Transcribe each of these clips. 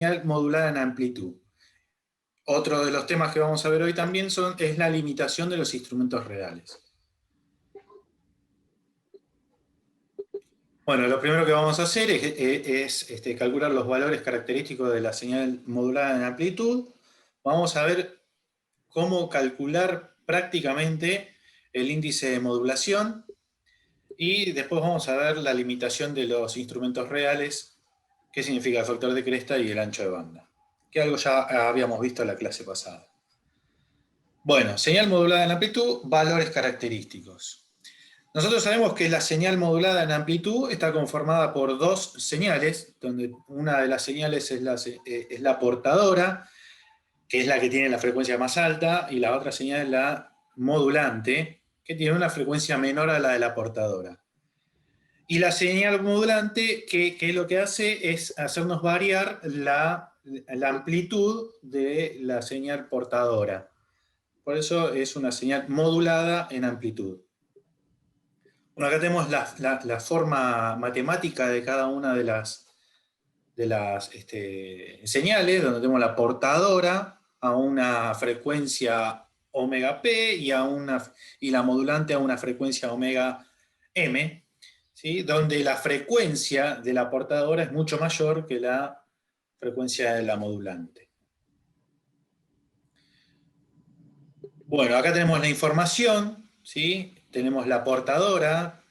señal modulada en amplitud. Otro de los temas que vamos a ver hoy también es la limitación de los instrumentos reales. Bueno, lo primero que vamos a hacer es calcular los valores característicos de la señal modulada en amplitud. Vamos a ver cómo calcular prácticamente el índice de modulación y después vamos a ver la limitación de los instrumentos reales, qué significa el factor de cresta y el ancho de banda, que algo ya habíamos visto en la clase pasada. Bueno, señal modulada en amplitud, valores característicos. Nosotros sabemos que la señal modulada en amplitud está conformada por dos señales, donde una de las señales es la portadora, que es la que tiene la frecuencia más alta, y la otra señal es la modulante, que tiene una frecuencia menor a la de la portadora. Y la señal modulante, que lo que hace es hacernos variar la amplitud de la señal portadora. Por eso es una señal modulada en amplitud. Bueno, acá tenemos la forma matemática de cada una de las señales, donde tenemos la portadora a una frecuencia omega p y la modulante a una frecuencia omega m, ¿sí? Donde la frecuencia de la portadora es mucho mayor que la frecuencia de la modulante. Bueno, acá tenemos la información, ¿sí? Tenemos la portadora,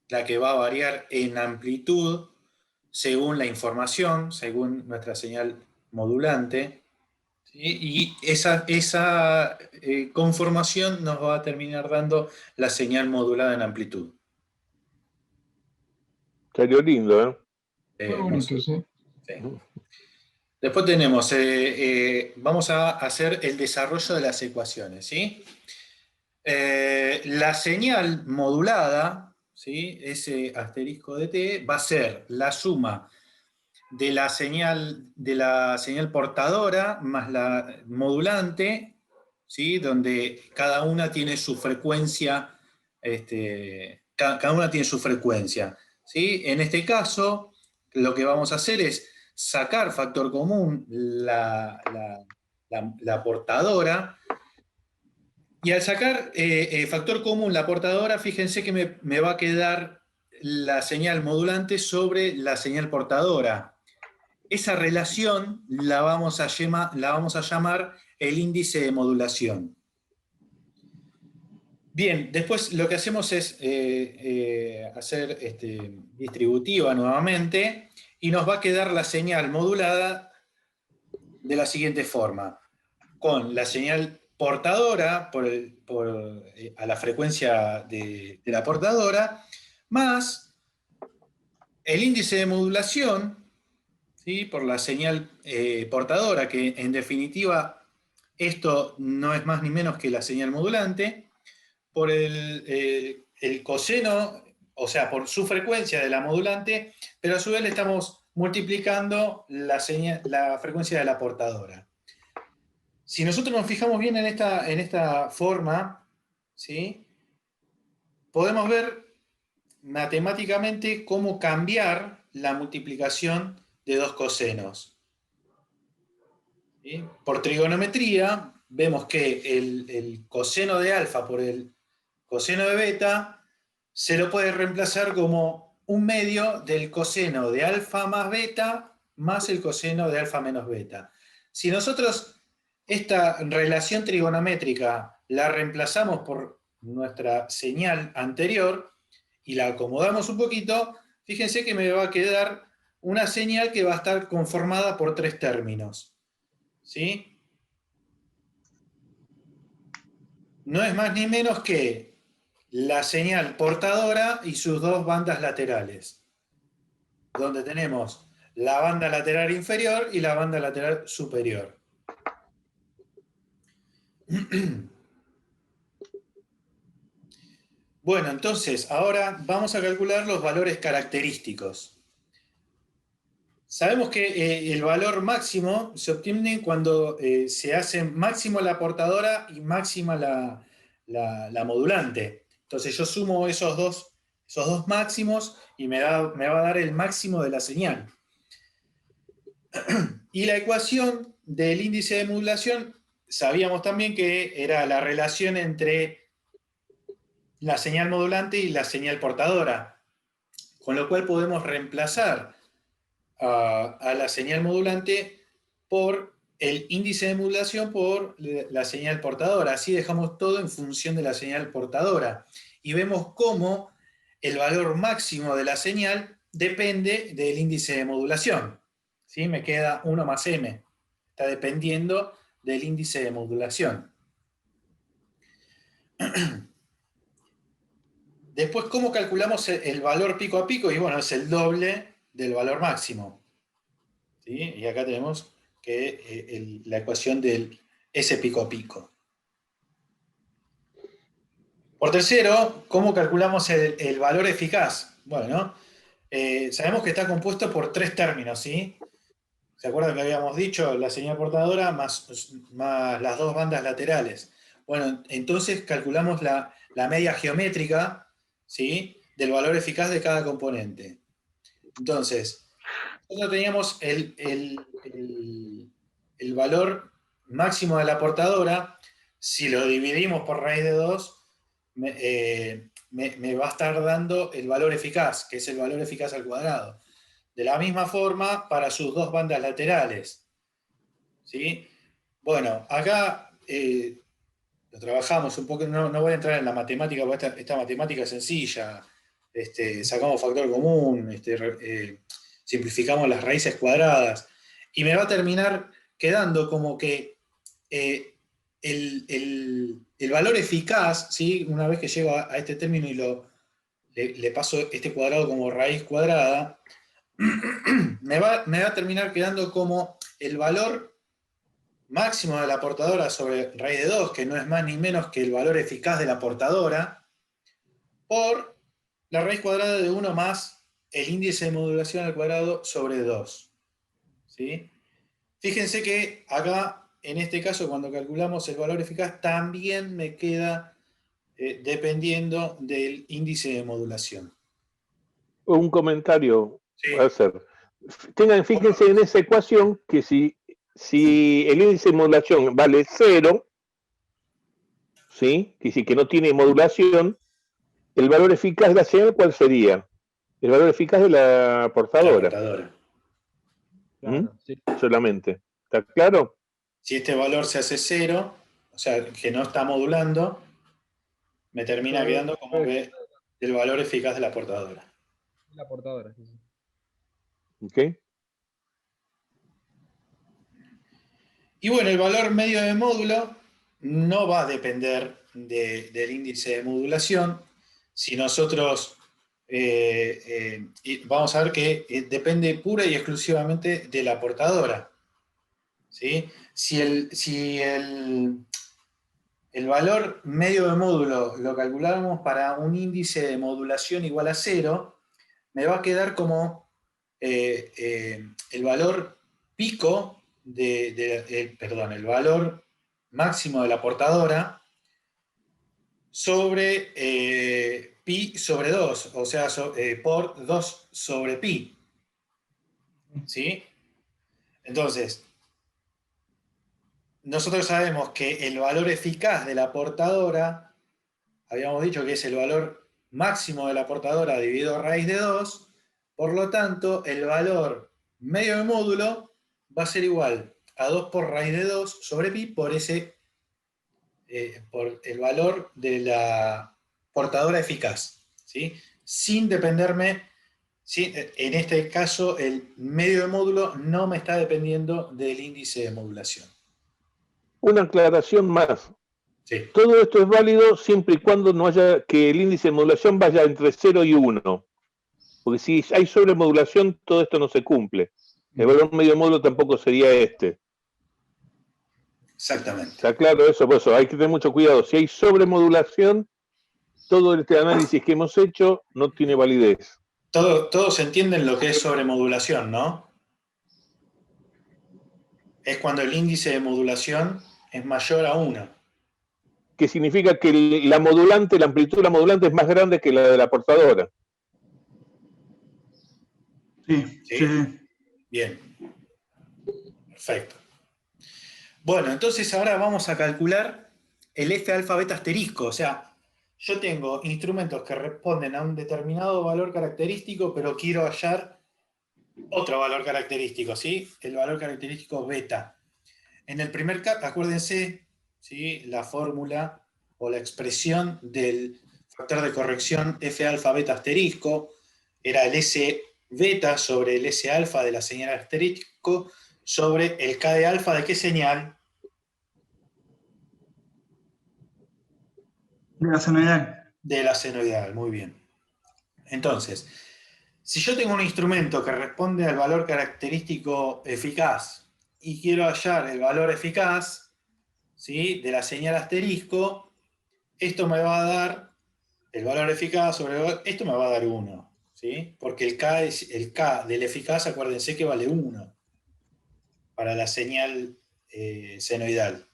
la que va a variar en amplitud según la información, según nuestra señal modulante, ¿sí? Y esa conformación nos va a terminar dando la señal modulada en amplitud. Salió lindo, ¿eh? Muy bonito, sí. Sí. Después tenemos, vamos a hacer el desarrollo de las ecuaciones, ¿sí? La señal modulada, ¿sí? Ese asterisco de t, va a ser la suma de la señal portadora más la modulante, ¿sí? Donde cada una tiene su frecuencia, cada una tiene su frecuencia, ¿sí? En este caso, lo que vamos a hacer es sacar factor común la portadora, y al sacar factor común la portadora, fíjense que me va a quedar la señal modulante sobre la señal portadora. Esa relación la vamos a llamar el índice de modulación. Bien, después lo que hacemos es hacer distributiva nuevamente, y nos va a quedar la señal modulada de la siguiente forma, con la señal portadora a la frecuencia de la portadora, más el índice de modulación, ¿sí? Por la señal portadora, que en definitiva esto no es más ni menos que la señal modulante, por el coseno, o sea, por su frecuencia de la modulante, pero a su vez le estamos multiplicando la frecuencia de la portadora. Si nosotros nos fijamos bien en esta forma, ¿sí? Podemos ver matemáticamente cómo cambiar la multiplicación de dos cosenos. ¿Sí? Por trigonometría, vemos que el coseno de alfa por el coseno de beta se lo puede reemplazar como un medio del coseno de alfa más beta más el coseno de alfa menos beta. Si nosotros esta relación trigonométrica la reemplazamos por nuestra señal anterior y la acomodamos un poquito, fíjense que me va a quedar una señal que va a estar conformada por tres términos, ¿sí? No es más ni menos que la señal portadora y sus dos bandas laterales, donde tenemos la banda lateral inferior y la banda lateral superior. Bueno, entonces, ahora vamos a calcular los valores característicos. Sabemos que el valor máximo se obtiene cuando se hace máximo la portadora y máxima la modulante. Entonces yo sumo esos dos máximos y me va a dar el máximo de la señal. Y la ecuación del índice de modulación, sabíamos también que era la relación entre la señal modulante y la señal portadora, con lo cual podemos reemplazar a la señal modulante por el índice de modulación por la señal portadora. Así dejamos todo en función de la señal portadora. Y vemos cómo el valor máximo de la señal depende del índice de modulación. ¿Sí? Me queda 1 más m. Está dependiendo del índice de modulación. Después, ¿cómo calculamos el valor pico a pico? Y bueno, es el doble del valor máximo. ¿Sí? Y acá tenemos que la ecuación del S pico a pico. Por tercero, ¿cómo calculamos el valor eficaz? Bueno, sabemos que está compuesto por 3 términos, ¿sí? ¿Se acuerdan que habíamos dicho? La señal portadora más las 2 bandas laterales. Bueno, entonces calculamos la media geométrica, ¿sí? Del valor eficaz de cada componente. Entonces, nosotros teníamos el valor máximo de la portadora. Si lo dividimos por raíz de 2, me va a estar dando el valor eficaz, que es el valor eficaz al cuadrado. De la misma forma, para sus 2 bandas laterales. ¿Sí? Bueno, acá lo trabajamos un poco, no voy a entrar en la matemática, porque esta matemática es sencilla. Sacamos factor común, simplificamos las raíces cuadradas, y me va a terminar quedando como que el valor eficaz, ¿sí? Una vez que llego a este término y le paso este cuadrado como raíz cuadrada, me va a terminar quedando como el valor máximo de la portadora sobre raíz de 2, que no es más ni menos que el valor eficaz de la portadora, por la raíz cuadrada de 1 más el índice de modulación al cuadrado sobre 2. ¿Sí? Fíjense que acá, en este caso, cuando calculamos el valor eficaz, también me queda dependiendo del índice de modulación. Un comentario Sí. a hacer. Fíjense en esa ecuación que si el índice de modulación vale 0, ¿sí? Que no tiene modulación, el valor eficaz de la señal, ¿cuál sería? El valor eficaz de la portadora. La portadora. Claro, sí. Solamente. ¿Está claro? Si este valor se hace 0, o sea, que no está modulando, me termina quedando como que el valor eficaz de la portadora. La portadora, sí, sí. Ok. Y bueno, el valor medio de módulo no va a depender del índice de modulación. Si nosotros vamos a ver que depende pura y exclusivamente de la portadora. ¿Sí? Si el valor medio de módulo lo calculamos para un índice de modulación igual a 0, me va a quedar como el valor pico el valor máximo de la portadora sobre pi sobre 2, o sea, por 2 sobre pi. ¿Sí? Entonces, nosotros sabemos que el valor eficaz de la portadora, habíamos dicho que es el valor máximo de la portadora dividido raíz de 2, por lo tanto, el valor medio de módulo va a ser igual a 2 por raíz de 2 sobre pi por el valor de la portadora eficaz, ¿sí? Sin dependerme, ¿sí? En este caso el medio de módulo no me está dependiendo del índice de modulación. Una aclaración más. Sí. Todo esto es válido siempre y cuando no haya que el índice de modulación vaya entre 0 y 1. Porque si hay sobremodulación, todo esto no se cumple. El valor medio módulo tampoco sería este. Exactamente. ¿Está claro eso? Por eso hay que tener mucho cuidado. Si hay sobremodulación, todo este análisis que hemos hecho no tiene validez. Todos entienden lo que es sobremodulación, ¿no? Es cuando el índice de modulación es mayor a 1. Que significa que la amplitud de la modulante es más grande que la de la portadora. Sí, ¿Sí? sí. Bien. Perfecto. Bueno, entonces ahora vamos a calcular el F alfa beta asterisco. O sea, yo tengo instrumentos que responden a un determinado valor característico, pero quiero hallar otro valor característico, ¿sí? El valor característico beta. En el primer caso, acuérdense, ¿sí? La fórmula o la expresión del factor de corrección F alfa beta asterisco era el S beta sobre el S alfa de la señal asterisco sobre el K de alfa de qué señal. De la senoidal. De la senoidal, muy bien. Entonces, si yo tengo un instrumento que responde al valor característico eficaz y quiero hallar el valor eficaz, ¿sí? De la señal asterisco, esto me va a dar el valor eficaz sobre el valor, esto me va a dar 1, ¿sí? Porque el K del eficaz, acuérdense que vale 1 para la señal senoidal.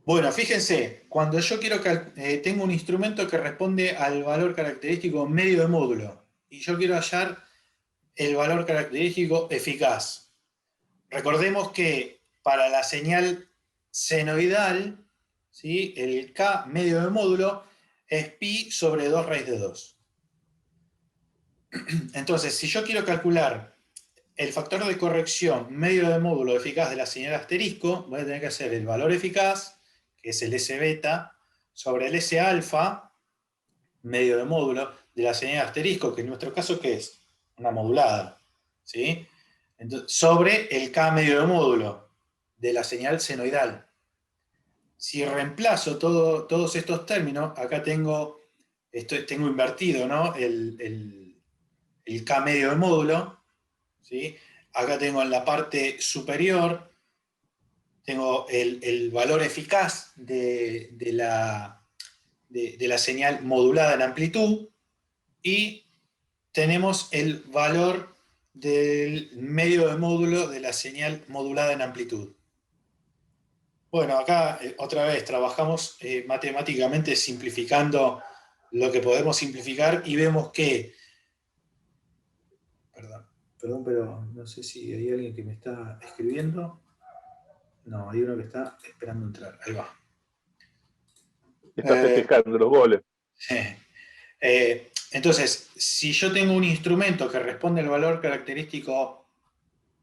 Bueno, fíjense, cuando yo tengo un instrumento que responde al valor característico medio de módulo y yo quiero hallar el valor característico eficaz. Recordemos que para la señal senoidal, ¿sí? El K medio de módulo es pi sobre 2 raíz de 2. Entonces, si yo quiero calcular el factor de corrección medio de módulo eficaz de la señal asterisco, voy a tener que hacer el valor eficaz, que es el S beta, sobre el S alfa, medio de módulo, de la señal asterisco, que en nuestro caso, ¿qué es? Una modulada, ¿sí? Entonces, sobre el K medio de módulo de la señal senoidal. Si reemplazo todos estos términos, acá tengo invertido, ¿no? el K medio de módulo, ¿sí? Acá tengo en la parte superior, tengo el valor eficaz de la señal modulada en amplitud y tenemos el valor del medio de módulo de la señal modulada en amplitud. Bueno, acá otra vez trabajamos matemáticamente simplificando lo que podemos simplificar y vemos que... Perdón, pero no sé si hay alguien que me está escribiendo. No, hay uno que está esperando entrar. Ahí va. Está festejando los goles. Entonces, si yo tengo un instrumento que responde al valor característico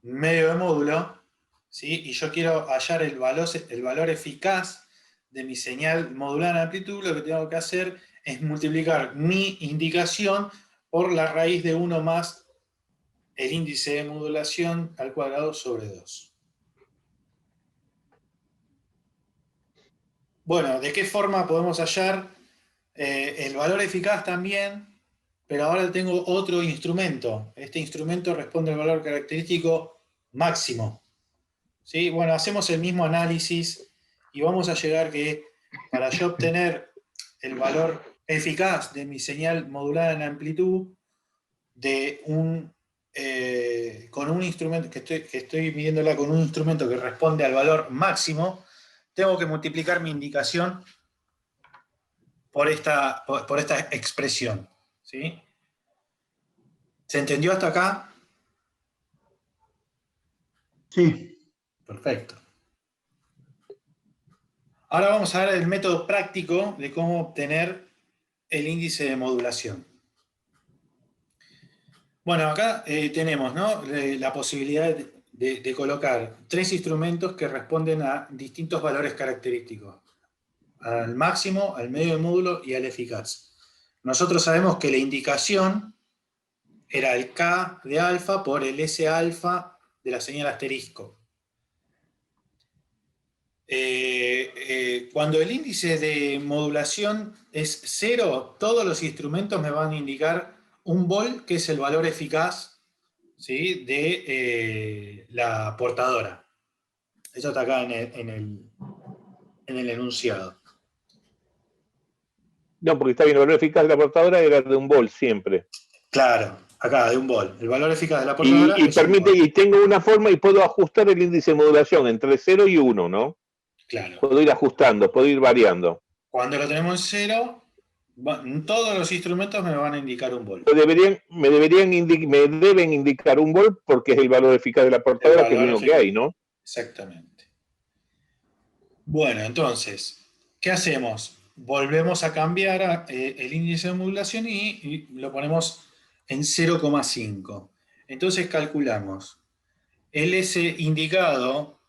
medio de módulo, ¿sí? Y yo quiero hallar el valor eficaz de mi señal modulada en amplitud, lo que tengo que hacer es multiplicar mi indicación por la raíz de 1 más el índice de modulación al cuadrado sobre 2. Bueno, ¿de qué forma podemos hallar el valor eficaz también? Pero ahora tengo otro instrumento. Este instrumento responde al valor característico máximo. ¿Sí? Bueno, hacemos el mismo análisis y vamos a llegar que para yo obtener el valor eficaz de mi señal modulada en amplitud con un instrumento que estoy midiéndola con un instrumento que responde al valor máximo, tengo que multiplicar mi indicación por esta expresión. ¿Sí? ¿Se entendió hasta acá? Sí. Perfecto. Ahora vamos a ver el método práctico de cómo obtener el índice de modulación. Bueno, acá tenemos, ¿no? La posibilidad de colocar 3 instrumentos que responden a distintos valores característicos. Al máximo, al medio de módulo y al eficaz. Nosotros sabemos que la indicación era el K de alfa por el S alfa de la señal asterisco. Cuando el índice de modulación es 0, todos los instrumentos me van a indicar un vol, que es el valor eficaz, ¿sí? De la portadora. Eso está acá en el enunciado. No, porque está bien, el valor eficaz de la portadora era de un volt siempre. Claro, acá de un vol. El valor eficaz de la portadora Y permite, y tengo una forma y puedo ajustar el índice de modulación entre 0 y 1, ¿no? Claro. Puedo ir ajustando, puedo ir variando. Cuando lo tenemos en 0, Todos los instrumentos me van a indicar un volt. Me deben indicar un volt porque es el valor eficaz de la portadora, que es lo único que hay, ¿no? Exactamente. Bueno, entonces, ¿qué hacemos? Volvemos a cambiar el índice de modulación y lo ponemos en 0,5. Entonces calculamos el S indicado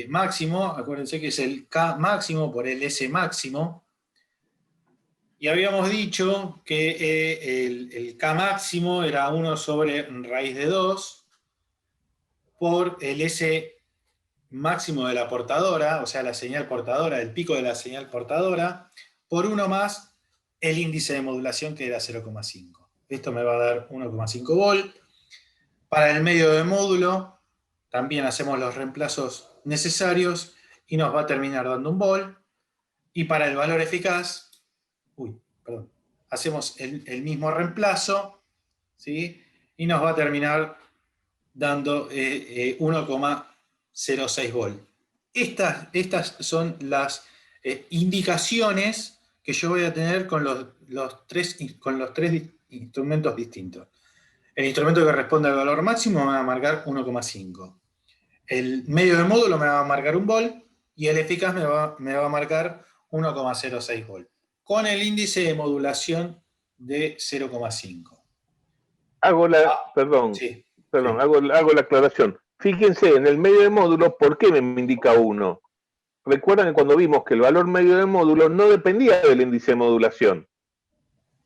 máximo, acuérdense que es el K máximo por el S máximo, y habíamos dicho que el K máximo era 1 sobre raíz de 2 por el S máximo de la portadora, o sea, la señal portadora, el pico de la señal portadora, por 1 más el índice de modulación, que era 0,5. Esto me va a dar 1,5 volt. Para el medio de módulo, también hacemos los reemplazos necesarios y nos va a terminar dando un volt. Y para el valor eficaz, hacemos el mismo reemplazo, ¿sí? Y nos va a terminar dando 1,06 volt. Estas son las indicaciones que yo voy a tener con los tres instrumentos distintos. El instrumento que responde al valor máximo me va a marcar 1,5. El medio de módulo me va a marcar un volt y el eficaz me va a marcar 1,06 volt. Con el índice de modulación de 0,5. Hago la aclaración. Fíjense, en el medio de módulo, ¿por qué me indica 1? Recuerdan que cuando vimos que el valor medio de módulo no dependía del índice de modulación,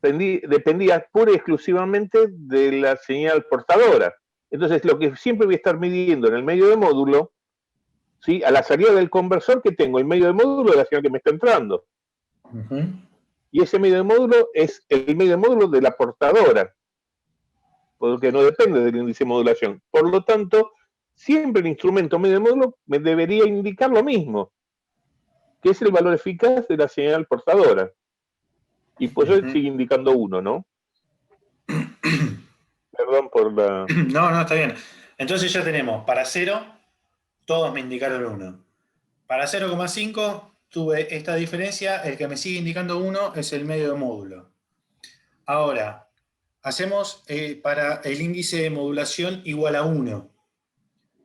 dependía pura y exclusivamente de la señal portadora. Entonces, lo que siempre voy a estar midiendo en el medio de módulo, ¿sí? A la salida del conversor que tengo, el medio de módulo de la señal que me está entrando. Y ese medio de módulo es el medio de módulo de la portadora, porque no depende del índice de modulación. Por lo tanto, siempre el instrumento medio de módulo me debería indicar lo mismo, que es el valor eficaz de la señal portadora. Y pues eso sigue indicando 1, ¿no? Perdón por la... No, está bien. Entonces ya tenemos, para 0, todos me indicaron 1. Para 0,5 tuve esta diferencia, el que me sigue indicando 1 es el medio de módulo. Ahora, hacemos para el índice de modulación igual a 1.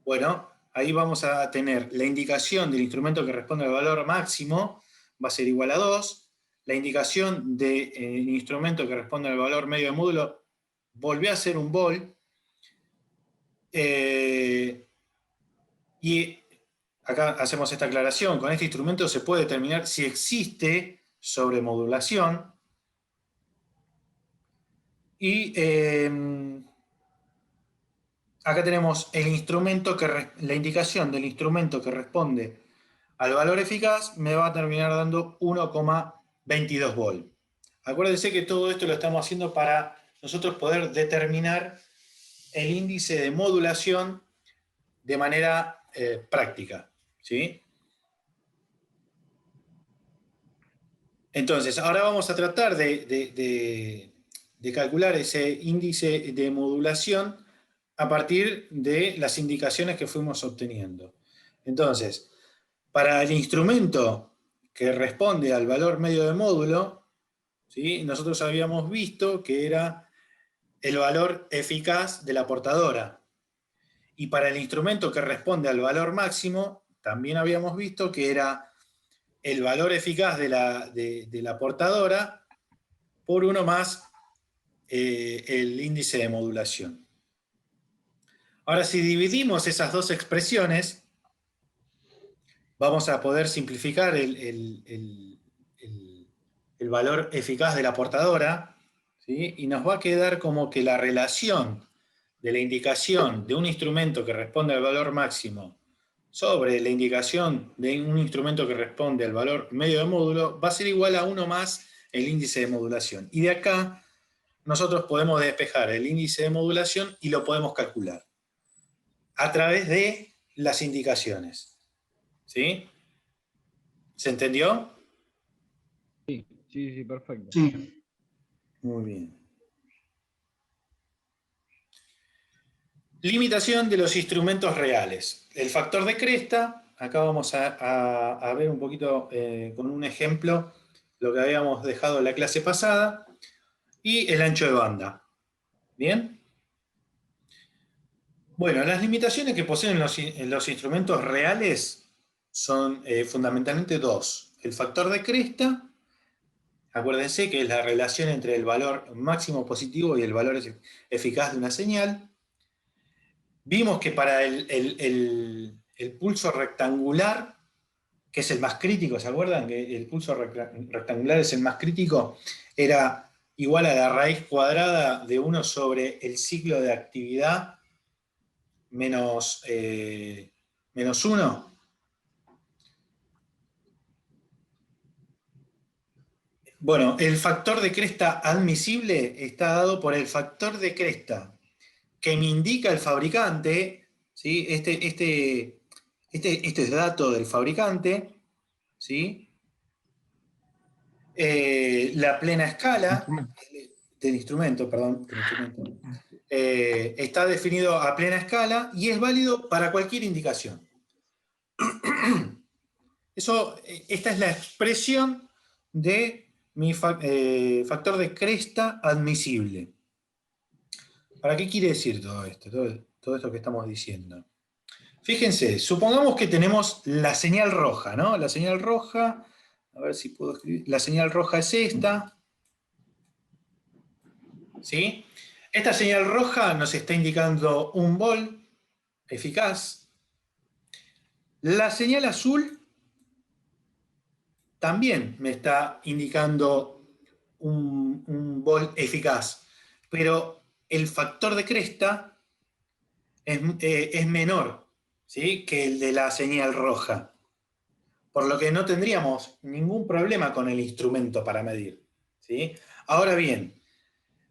Bueno, ahí vamos a tener la indicación del instrumento que responde al valor máximo, va a ser igual a 2. La indicación del instrumento que responde al valor medio de módulo volvió a ser un volt. Y acá hacemos esta aclaración. Con este instrumento se puede determinar si existe sobremodulación. Y acá tenemos el instrumento la indicación del instrumento que responde al valor eficaz me va a terminar dando 1,22 volt. Acuérdense que todo esto lo estamos haciendo para nosotros poder determinar el índice de modulación de manera práctica, ¿sí? Entonces, ahora vamos a tratar de calcular ese índice de modulación a partir de las indicaciones que fuimos obteniendo. Entonces, para el instrumento que responde al valor medio de módulo, ¿sí? Nosotros habíamos visto que era el valor eficaz de la portadora. Y para el instrumento que responde al valor máximo, también habíamos visto que era el valor eficaz de la portadora por 1 más el índice de modulación. Ahora, si dividimos esas dos expresiones, vamos a poder simplificar el valor eficaz de la portadora, ¿sí? Y nos va a quedar como que la relación de la indicación de un instrumento que responde al valor máximo sobre la indicación de un instrumento que responde al valor medio de módulo va a ser igual a 1 más el índice de modulación. Y de acá nosotros podemos despejar el índice de modulación y lo podemos calcular a través de las indicaciones. ¿Sí? ¿Se entendió? Sí, perfecto. Sí. Muy bien. Limitación de los instrumentos reales. El factor de cresta, acá vamos a ver un poquito con un ejemplo lo que habíamos dejado en la clase pasada, y el ancho de banda. ¿Bien? Bueno, las limitaciones que poseen los instrumentos reales son fundamentalmente dos. El factor de cresta, acuérdense que es la relación entre el valor máximo positivo y el valor eficaz de una señal. Vimos que para el pulso rectangular, que es el más crítico, ¿se acuerdan? Que el pulso rectangular es el más crítico, era igual a la raíz cuadrada de 1 sobre el ciclo de actividad menos 1. Bueno, el factor de cresta admisible está dado por el factor de cresta que me indica el fabricante, ¿sí? Este es dato del fabricante, ¿sí? La plena escala del instrumento, está definido a plena escala y es válido para cualquier indicación. Esta es la expresión de mi factor de cresta admisible. ¿Para qué quiere decir todo esto? Todo esto que estamos diciendo. Fíjense, supongamos que tenemos la señal roja, ¿no? La señal roja, a ver si puedo escribir. La señal roja es esta. ¿Sí? Esta señal roja nos está indicando un vol eficaz. La señal azul también me está indicando un vol eficaz, pero el factor de cresta es menor, ¿sí?, que el de la señal roja, por lo que no tendríamos ningún problema con el instrumento para medir, ¿sí? Ahora bien,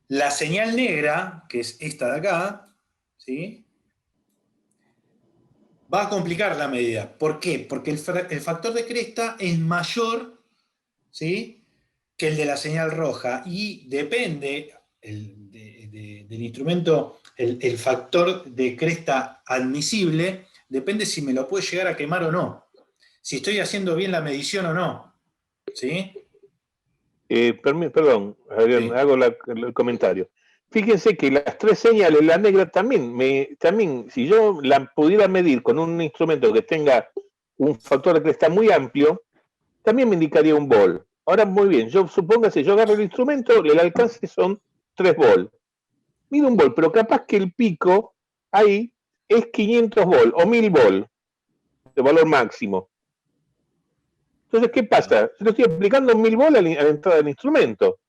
la señal negra, que es esta de acá, ¿sí?, va a complicar la medida. ¿Por qué? Porque el factor de cresta es mayor, ¿sí?, que el de la señal roja, y depende del instrumento, el factor de cresta admisible, depende si me lo puede llegar a quemar o no, si estoy haciendo bien la medición o no, ¿sí? Perdón, Adrián, Sí. hago el comentario. Fíjense que las tres señales, la negra también, si yo la pudiera medir con un instrumento que tenga un factor de cresta muy amplio, también me indicaría un vol. Ahora, muy bien, supóngase, yo agarro el instrumento, el alcance son 3 vol. Mido un vol, pero capaz que el pico ahí es 500 vol o 1000 vol de valor máximo. Entonces, ¿qué pasa? Yo estoy aplicando 1000 vol a la entrada del instrumento.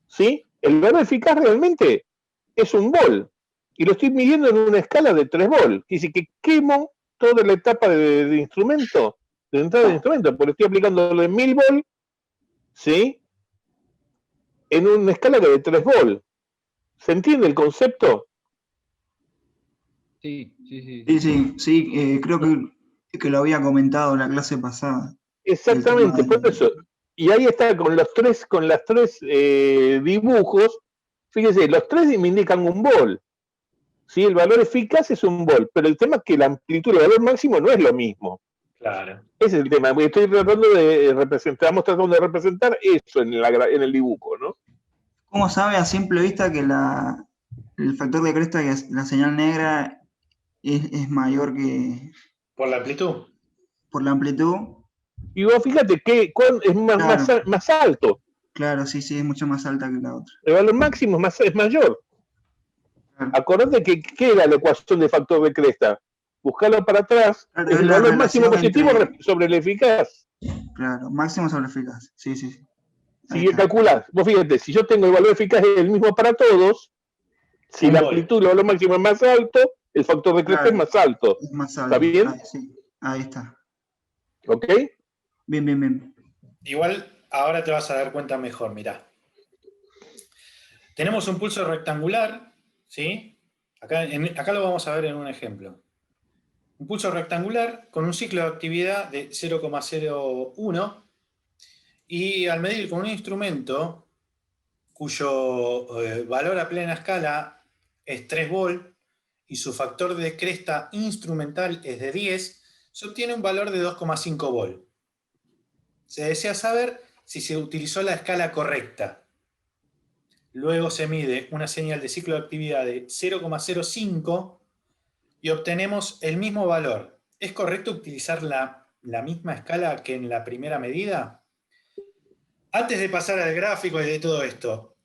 ¿Sí? El valor eficaz realmente es un vol. Y lo estoy midiendo en una escala de 3 vol. Quiere decir que quemo toda la etapa de instrumento, de entrada del instrumento, porque estoy aplicando de 1000 vol, ¿sí?, en una escala de 3 vol. ¿Se entiende el concepto? Sí, sí, sí, Sí, sí. sí, creo que lo había comentado en la clase pasada, el tema Exactamente, por eso. Y ahí está con las tres dibujos. Fíjese, los tres me indican un vol. ¿Sí? El valor eficaz es un vol, pero el tema es que la amplitud del valor máximo no es lo mismo. Claro. Ese es el tema. Estoy tratando de representar, estamos tratando de representar eso en el dibujo, ¿no? ¿Cómo sabe a simple vista que el factor de cresta, que es la señal negra, es mayor que ¿Por la amplitud? por la amplitud? Y vos fíjate que es Claro, más alto. claro, sí, sí, es mucho más alta que la otra. El valor máximo es mayor. Claro, Acordate que ¿qué era la ecuación de factor de cresta? Buscarlo para atrás, claro, es es el la valor máximo relación positivo entre, sobre el eficaz. claro, máximo sobre eficaz. Sí, sí, sí. Ahí Si está. calculás, vos fíjate, si yo tengo el valor eficaz es el mismo para todos, si Un la vol. amplitud, el valor máximo es más alto, el factor de cresta es Claro, más alto. es más ¿Está alto. bien? Ahí, sí, ahí está. ¿Ok? Bien, bien, bien. Igual ahora te vas a dar cuenta mejor, mirá. Tenemos un pulso rectangular, ¿sí? Acá lo vamos a ver en un ejemplo. Un pulso rectangular con un ciclo de actividad de 0,01, y al medir con un instrumento cuyo valor a plena escala es 3 volt y su factor de cresta instrumental es de 10, se obtiene un valor de 2,5 volt. Se desea saber si se utilizó la escala correcta. Luego se mide una señal de ciclo de actividad de 0,05 y obtenemos el mismo valor. ¿Es correcto utilizar la misma escala que en la primera medida? Antes de pasar al gráfico y de todo esto,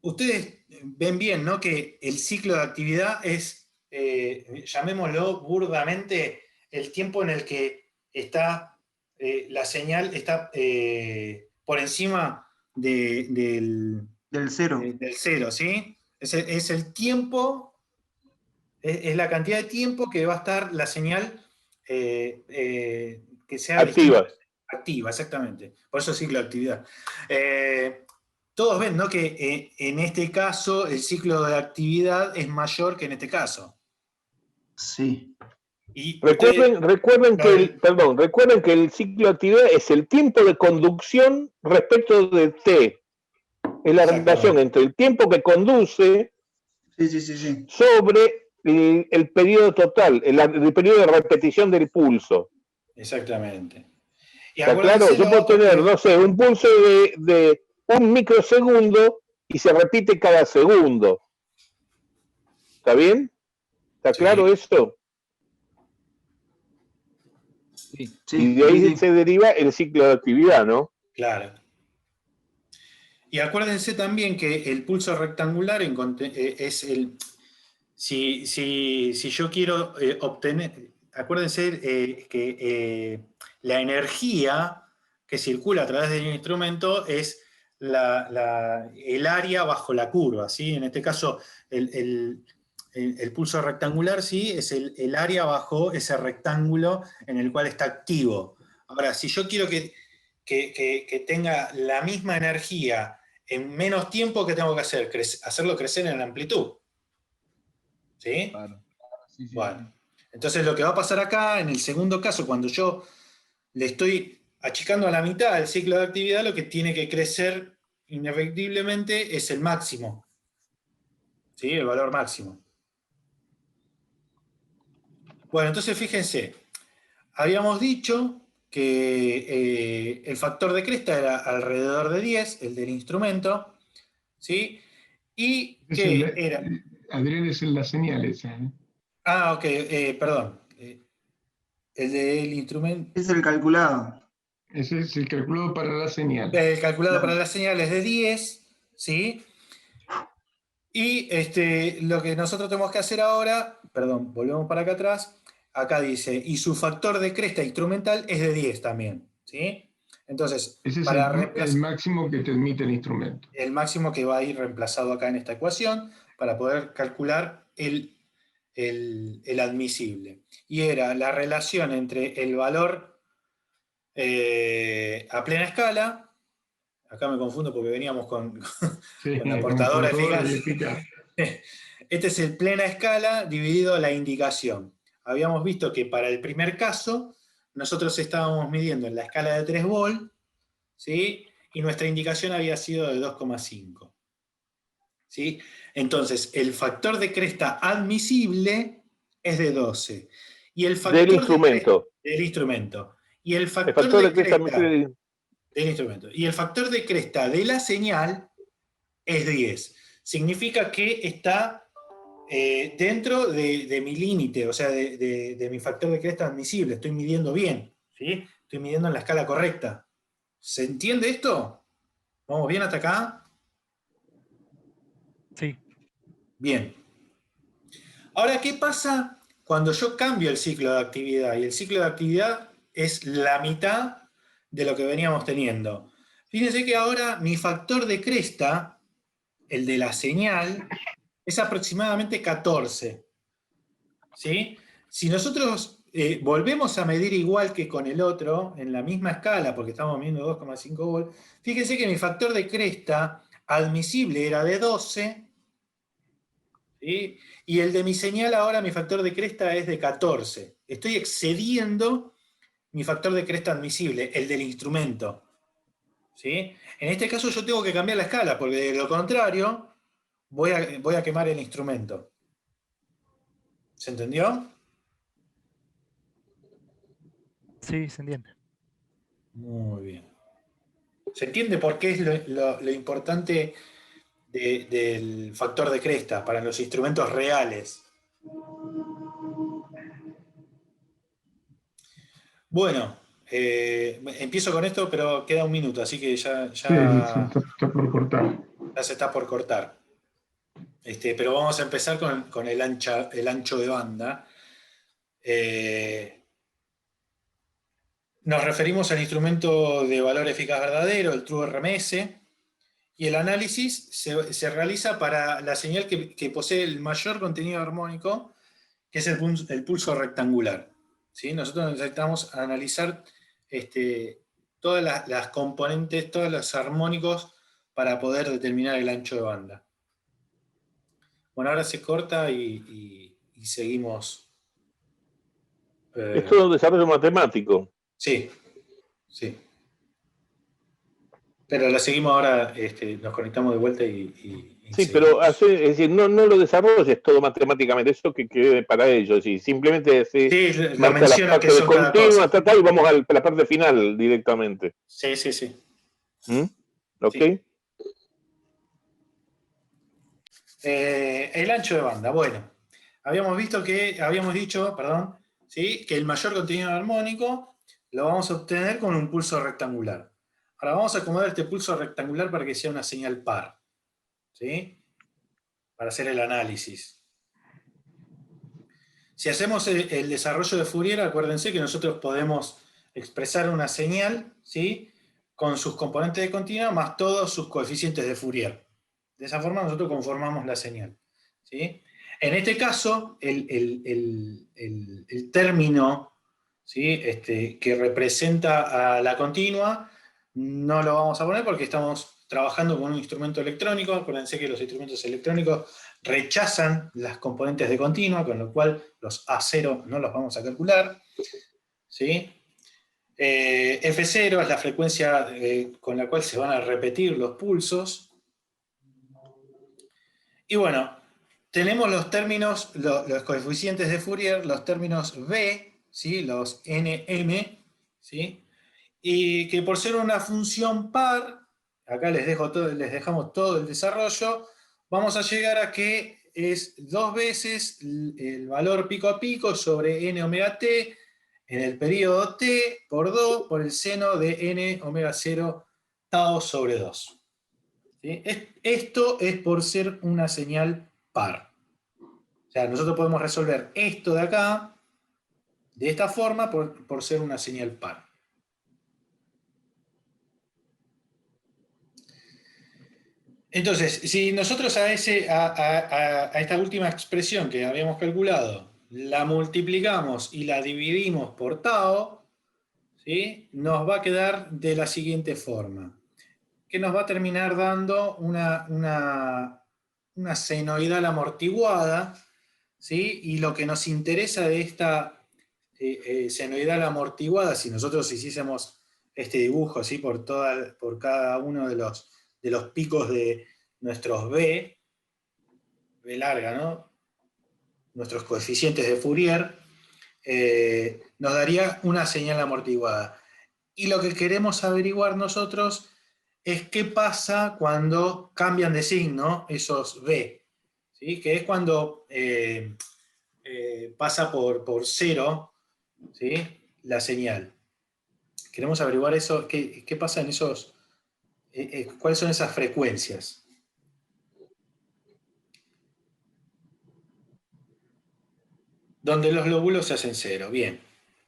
ustedes ven bien, ¿no?, que el ciclo de actividad es, llamémoslo burdamente, el tiempo en el que está la señal está por encima del Del cero. del cero, ¿sí? Es el tiempo, es la cantidad de tiempo que va a estar la señal que sea distinta. Activa. Activa, exactamente. Por eso ciclo de actividad. Todos ven, ¿no?, que en este caso el ciclo de actividad es mayor que en este caso. Sí. Y ustedes, Recuerden que el ciclo de actividad es el tiempo de conducción respecto de T. Es la relación entre el tiempo que conduce Sí. sobre el periodo total, el periodo de repetición del pulso. exactamente. Y ¿Está claro? acuérdense Yo lo puedo otro tener, que... no sé, un pulso de 1 microsegundo y se repite cada segundo. ¿Está bien? ¿Está claro Sí, esto? Sí. Y de ahí Sí. se deriva el ciclo de actividad, ¿no? claro. Y acuérdense también que el pulso rectangular es el... Si yo quiero obtener... Acuérdense que la energía que circula a través del instrumento es el área bajo la curva, ¿sí? En este caso, el pulso rectangular, ¿sí?, es el área bajo ese rectángulo en el cual está activo. Ahora, si yo quiero que tenga la misma energía en menos tiempo, ¿qué tengo que hacer? Hacerlo crecer en la amplitud. ¿Sí? Claro. Sí. Bueno, entonces lo que va a pasar acá, en el segundo caso, cuando yo le estoy achicando a la mitad el ciclo de actividad, lo que tiene que crecer inefectiblemente es el máximo. ¿Sí? El valor máximo. Bueno, entonces fíjense, habíamos dicho que el factor de cresta era alrededor de 10, el del instrumento, ¿sí? Y que era... Adrián, es la señal esa, ¿eh? Ah, ok, perdón. El del instrumento... Es el calculado. Ese es el calculado para la señal. El calculado para Claro. las señales de 10, ¿sí? Y lo que nosotros tenemos que hacer ahora, perdón, volvemos para acá atrás, acá dice, y su factor de cresta instrumental es de 10 también, ¿sí? Entonces, Ese es para el reemplazar máximo que te admite el instrumento. el máximo que va a ir reemplazado acá en esta ecuación, para poder calcular el admisible. Y era la relación entre el valor a plena escala. Acá me confundo porque veníamos Sí, con la con portadora portadora eficaz. y eficaz. Este es el plena escala dividido la indicación. Habíamos visto que para el primer caso nosotros estábamos midiendo en la escala de 3 volt, ¿sí? Y nuestra indicación había sido de 2,5. ¿Sí? Entonces, el factor de cresta admisible es de 12. Y el Del factor de cresta instrumento. del instrumento. Y el El factor factor de de cresta cresta del instrumento. Y el factor de cresta de la señal es 10. Significa que está dentro de mi límite, o sea, de mi factor de cresta admisible. Estoy midiendo bien, ¿sí? Estoy midiendo en la escala correcta. ¿Se entiende esto? ¿Vamos bien hasta acá? Sí. Bien. Ahora, ¿qué pasa cuando yo cambio el ciclo de actividad? Y el ciclo de actividad es la mitad de lo que veníamos teniendo. Fíjense que ahora mi factor de cresta, el de la señal, es aproximadamente 14. ¿Sí? Si nosotros volvemos a medir igual que con el otro, en la misma escala, porque estamos midiendo 2,5 volts, fíjense que mi factor de cresta admisible era de 12, ¿sí? Y el de mi señal ahora, mi factor de cresta es de 14. Estoy excediendo mi factor de cresta admisible, el del instrumento. ¿Sí? En este caso yo tengo que cambiar la escala, porque de lo contrario voy a quemar el instrumento. ¿Se entendió? Sí, se entiende. Muy bien. ¿Se entiende por qué es lo importante del factor de cresta para los instrumentos reales? Bueno, empiezo con esto, pero queda un minuto, así que ya Sí, está por cortar. se está por cortar. Pero vamos a empezar con el ancho de banda. Nos referimos al instrumento de valor eficaz verdadero, el True RMS, y el análisis se realiza para la señal que posee el mayor contenido armónico, que es el pulso rectangular. ¿Sí? Nosotros necesitamos analizar todas las componentes, todos los armónicos para poder determinar el ancho de banda. Bueno, ahora se corta y seguimos. Es todo un desarrollo matemático. Sí, sí. Pero la seguimos ahora, nos conectamos de vuelta y Sí, seguimos. pero es decir, no lo desarrolles todo matemáticamente, eso que quede para ellos. Sí, simplemente Sí, lo marca la menciona que parte de son cada continua, cosa. y vamos a la parte final directamente. Sí, sí, sí. ¿Ok? Sí. El ancho de banda, bueno. Habíamos dicho, perdón, ¿sí? Que el mayor contenido armónico lo vamos a obtener con un pulso rectangular. Ahora vamos a acomodar este pulso rectangular para que sea una señal par, ¿sí? Para hacer el análisis. Si hacemos el desarrollo de Fourier, acuérdense que nosotros podemos expresar una señal, ¿sí? Con sus componentes de continua más todos sus coeficientes de Fourier. De esa forma nosotros conformamos la señal, ¿sí? En este caso, el término, ¿sí? Que representa a la continua no lo vamos a poner porque estamos trabajando con un instrumento electrónico. Acuérdense que los instrumentos electrónicos rechazan las componentes de continua, con lo cual los A0 no los vamos a calcular, ¿sí? F0 es la frecuencia con la cual se van a repetir los pulsos. Y bueno, tenemos los términos, los coeficientes de Fourier, los términos B, ¿sí? Los NM, ¿sí? Y que por ser una función par, acá les dejamos todo el desarrollo, vamos a llegar a que es 2 veces el valor pico a pico sobre n omega t en el periodo t por 2 por el seno de n omega 0 tau sobre 2. ¿Sí? Esto es por ser una señal par. O sea, nosotros podemos resolver esto de acá de esta forma por ser una señal par. Entonces, si nosotros a esta última expresión que habíamos calculado la multiplicamos y la dividimos por tau, ¿sí? Nos va a quedar de la siguiente forma, que nos va a terminar dando una senoidal amortiguada, ¿sí? Y lo que nos interesa de esta senoidal amortiguada, si nosotros hiciésemos este dibujo, ¿sí? por cada uno de los picos de nuestros B larga, ¿no? Nuestros coeficientes de Fourier, nos daría una señal amortiguada. Y lo que queremos averiguar nosotros es qué pasa cuando cambian de signo esos B, ¿sí? Que es cuando pasa por cero, ¿sí? La señal. Queremos averiguar eso, qué pasa en esos, cuáles son esas frecuencias. Donde los lóbulos se hacen cero. Bien.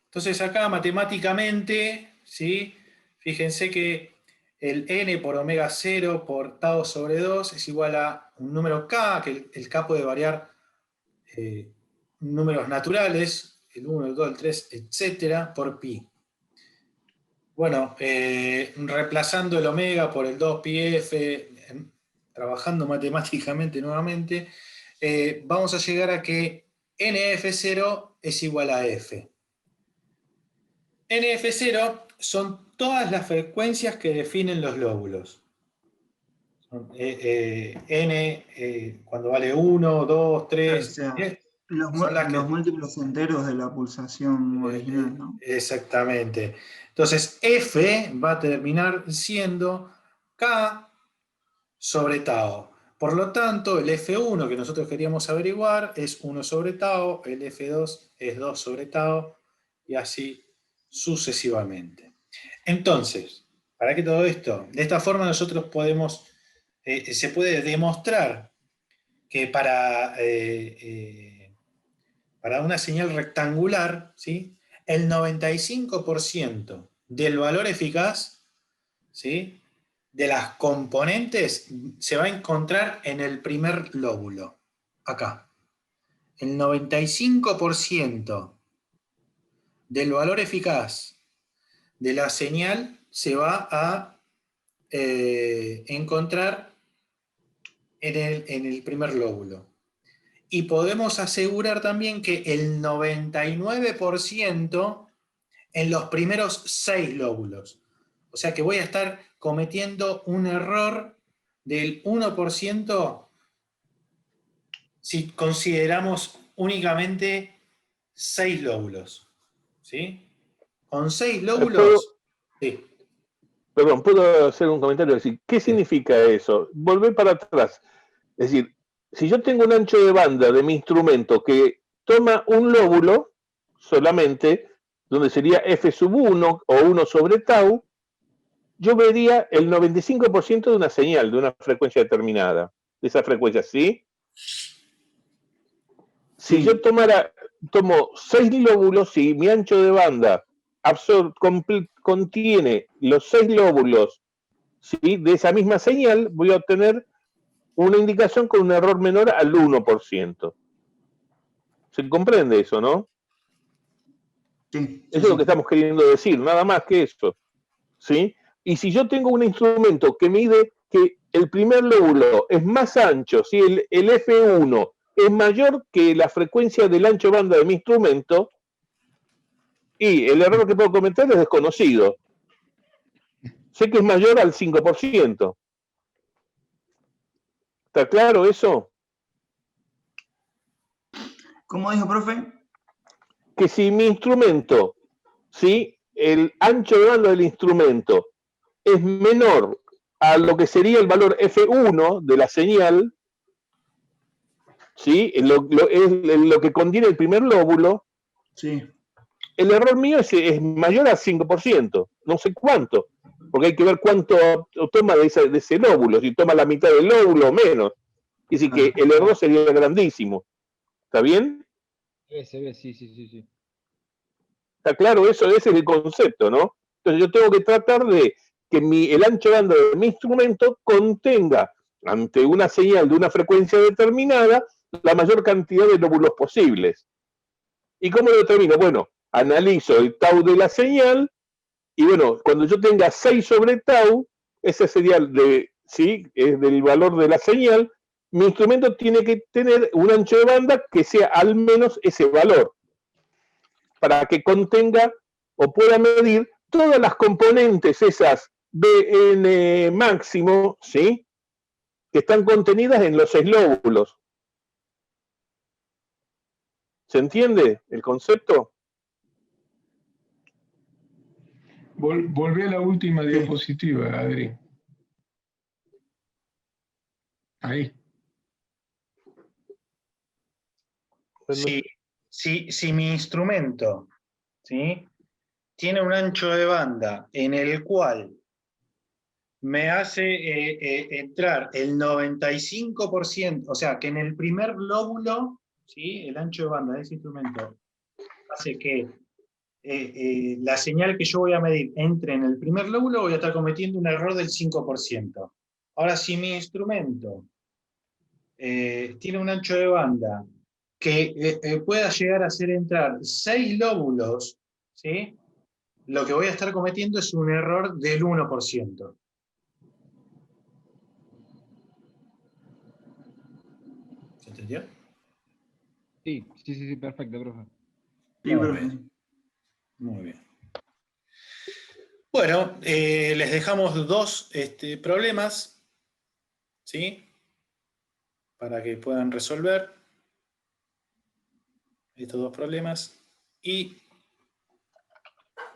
Entonces acá matemáticamente, ¿sí? Fíjense que el n por omega 0 por tau sobre 2 es igual a un número k, que el k puede variar números naturales, el 1, el 2, el 3, etcétera, por pi. Bueno, reemplazando el omega por el 2 pi f, trabajando matemáticamente nuevamente, vamos a llegar a que NF0 es igual a F. NF0 son todas las frecuencias que definen los lóbulos. N cuando vale 1, 2, 3, Claro, o sea, son las que... Los múltiplos enteros de la pulsación original, ¿no? Exactamente. Entonces, F va a terminar siendo K sobre tau. Por lo tanto, el F1 que nosotros queríamos averiguar es 1 sobre tau, el F2 es 2 sobre tau, y así sucesivamente. Entonces, ¿para qué todo esto? De esta forma nosotros podemos, se puede demostrar que para una señal rectangular, ¿sí?, el 95% del valor eficaz, ¿sí?, de las componentes se va a encontrar en el primer lóbulo, acá. El 95% del valor eficaz de la señal se va a encontrar en el primer lóbulo. Y podemos asegurar también que el 99% en los primeros 6 lóbulos. O sea que voy a estar cometiendo un error del 1% si consideramos únicamente 6 lóbulos. ¿Sí? Con 6 lóbulos... Sí. Perdón, ¿puedo hacer un comentario? Decir, ¿qué significa eso? Volver para atrás. Es decir, si yo tengo un ancho de banda de mi instrumento que toma un lóbulo solamente, donde sería F sub 1 o 1 sobre tau, yo vería el 95% de una señal, de una frecuencia determinada. De esa frecuencia, ¿sí? Si yo tomo 6 lóbulos, si mi ancho de banda contiene los 6 lóbulos, ¿sí?, de esa misma señal, voy a obtener una indicación con un error menor al 1%. ¿Se comprende eso, no? Sí, Eso es lo que estamos queriendo decir, nada más que eso. ¿Sí? Y si yo tengo un instrumento que mide que el primer lóbulo es más ancho, si el F1 es mayor que la frecuencia del ancho de banda de mi instrumento, y el error que puedo cometer es desconocido. Sé que es mayor al 5%. ¿Está claro eso? ¿Cómo dijo, profe? Que si mi instrumento, ¿sí?, el ancho de banda del instrumento es menor a lo que sería el valor F1 de la señal, ¿sí?, es lo que contiene el primer lóbulo, sí, el error mío es mayor al 5%, no sé cuánto, porque hay que ver cuánto toma de ese lóbulo, si toma la mitad del lóbulo o menos. Y así que el error sería grandísimo. ¿Está bien? Se ve, sí, sí, sí, sí. ¿Está claro eso? Ese es el concepto, ¿no? Entonces yo tengo que tratar de que el ancho de banda de mi instrumento contenga, ante una señal de una frecuencia determinada, la mayor cantidad de lóbulos posibles. ¿Y cómo lo determino? Bueno, analizo el tau de la señal, y bueno, cuando yo tenga 6 sobre tau, ese sería ¿sí?, es del valor de la señal, mi instrumento tiene que tener un ancho de banda que sea al menos ese valor, para que contenga o pueda medir todas las componentes, esas BN máximo, ¿sí?, que están contenidas en los 6 lóbulos. ¿Se entiende el concepto? Volví a la última diapositiva, Adri. Ahí. Si mi instrumento, ¿sí?, tiene un ancho de banda en el cual me hace entrar el 95%, o sea, que en el primer lóbulo, ¿sí?, el ancho de banda de ese instrumento hace que la señal que yo voy a medir entre en el primer lóbulo, voy a estar cometiendo un error del 5%. Ahora, si mi instrumento tiene un ancho de banda que pueda llegar a hacer entrar 6 lóbulos, ¿sí?, lo que voy a estar cometiendo es un error del 1%. ¿Se entendió? Sí, sí, sí, sí, perfecto, profe. Sí, Muy profe. bien. Muy bien. Bueno, les dejamos 2 problemas, ¿sí?, para que puedan resolver. estos dos problemas. Y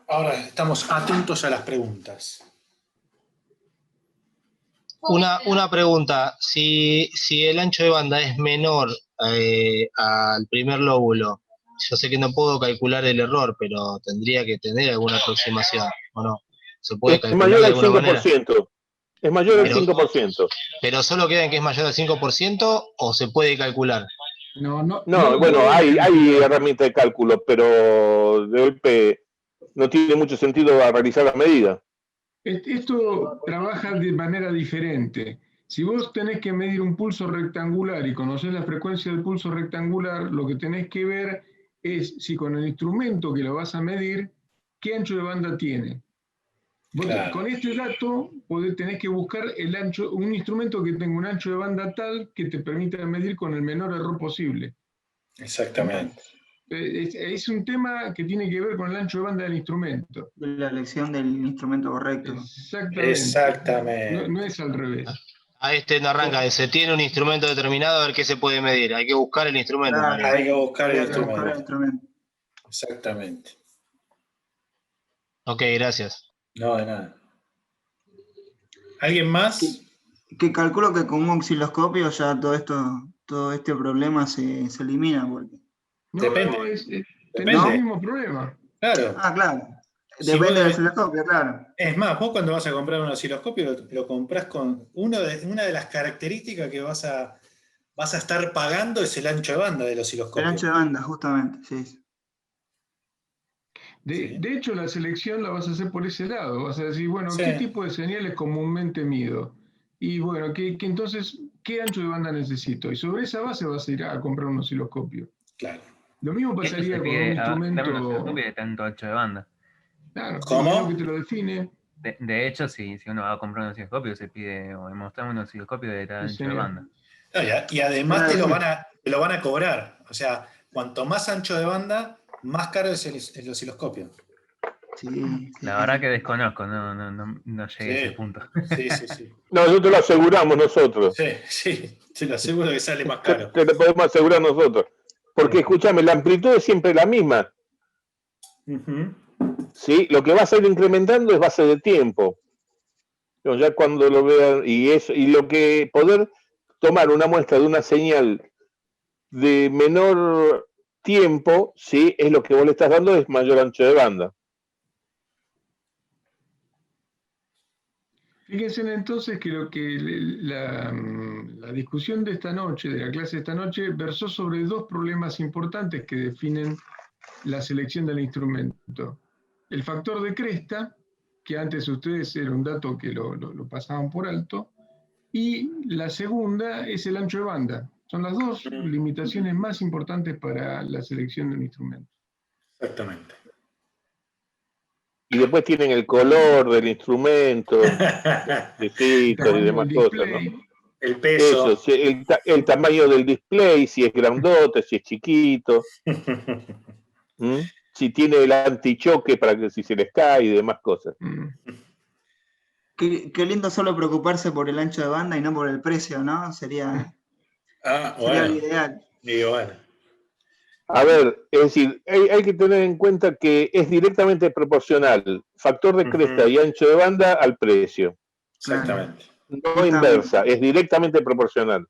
ahora estamos atentos a las preguntas. Una pregunta, si el ancho de banda es menor al primer lóbulo, yo sé que no puedo calcular el error, pero tendría que tener alguna aproximación, ¿o no? ¿Se puede Es calcular mayor de al alguna manera? 5%. Es mayor al Pero, 5%. ¿Pero solo queda en que es mayor al 5% o se puede calcular? No, no, No, lo bueno, podés hay calcular. herramientas de cálculo, pero de golpe no tiene mucho sentido realizar las medidas. Esto trabaja de manera diferente. Si vos tenés que medir un pulso rectangular y conocés la frecuencia del pulso rectangular, lo que tenés que ver es si con el instrumento que lo vas a medir, qué ancho de banda tiene. Vos Claro. con este dato tenés que buscar un instrumento que tenga un ancho de banda tal que te permita medir con el menor error posible. Exactamente. Es un tema que tiene que ver con el ancho de banda del instrumento. La elección del instrumento correcto. Exactamente. Exactamente. No es al revés. A no arranca, se tiene un instrumento determinado, a ver qué se puede medir. Hay que buscar el instrumento. Claro, Hay que buscar el hay que buscar el instrumento. instrumento. Exactamente. Ok, gracias. No, de nada. ¿Alguien más? Que calculo que con un osciloscopio ya todo este problema se elimina. Porque... No, Depende. no, tenés Depende. el mismo problema. Claro. Ah, claro. Si Depende vos del de- osciloscopio, claro. Es más, vos cuando vas a comprar un osciloscopio lo comprás con una de las características que vas a estar pagando es el ancho de banda del El osciloscopio. ancho de banda, justamente, sí. Sí. De hecho, la selección la vas a hacer por ese lado. Vas a decir, bueno, Sí. ¿qué tipo de señales comúnmente mido? Y bueno, entonces, ¿qué ancho de banda necesito? Y sobre esa base vas a ir a comprar un osciloscopio. Claro. Lo mismo Esto pasaría se con un pide, dame un instrumento. osciloscopio de tanto ancho de banda. Claro, ¿Cómo? es lo que te lo define. De hecho, si uno va a comprar un osciloscopio, se pide, o mostrame un osciloscopio de tal Sí, ancho de señor. banda. No, y además Claro, te sí. lo van a cobrar. O sea, cuanto más ancho de banda, más caro es el osciloscopio. Sí, La verdad que desconozco, no llegué a ese Sí, punto. sí. Nosotros lo aseguramos nosotros. Sí, te lo aseguro que sale más caro. Te lo podemos asegurar nosotros. Porque, escúchame, la amplitud es siempre la misma. Ujú. ¿Sí? Lo que va a ir incrementando es base de tiempo. Pero ya cuando lo vean, y lo que poder tomar una muestra de una señal de menor tiempo, ¿sí? Es lo que vos le estás dando, es mayor ancho de banda. Fíjense entonces que la discusión de esta noche, de la clase de esta noche, versó sobre dos problemas importantes que definen la selección del instrumento. El factor de cresta, que antes ustedes era un dato que lo pasaban por alto, y la segunda es el ancho de banda. Son las dos limitaciones más importantes para la selección de un instrumento. Exactamente. Y después tienen el color del instrumento, El y tamaño demás del cosas, ¿no? display. El Eso, peso. sí, el tamaño del display, si es grandote, si es chiquito, ¿m? Si tiene el antichoque para que si se les cae y demás cosas. Qué lindo solo preocuparse por el ancho de banda y no por el precio, ¿no? Sería lo Bueno. ideal. Digo, bueno. A ver, es decir, hay que tener en cuenta que es directamente proporcional factor de cresta y ancho de banda al precio. Exactamente. No inversa, es directamente proporcional.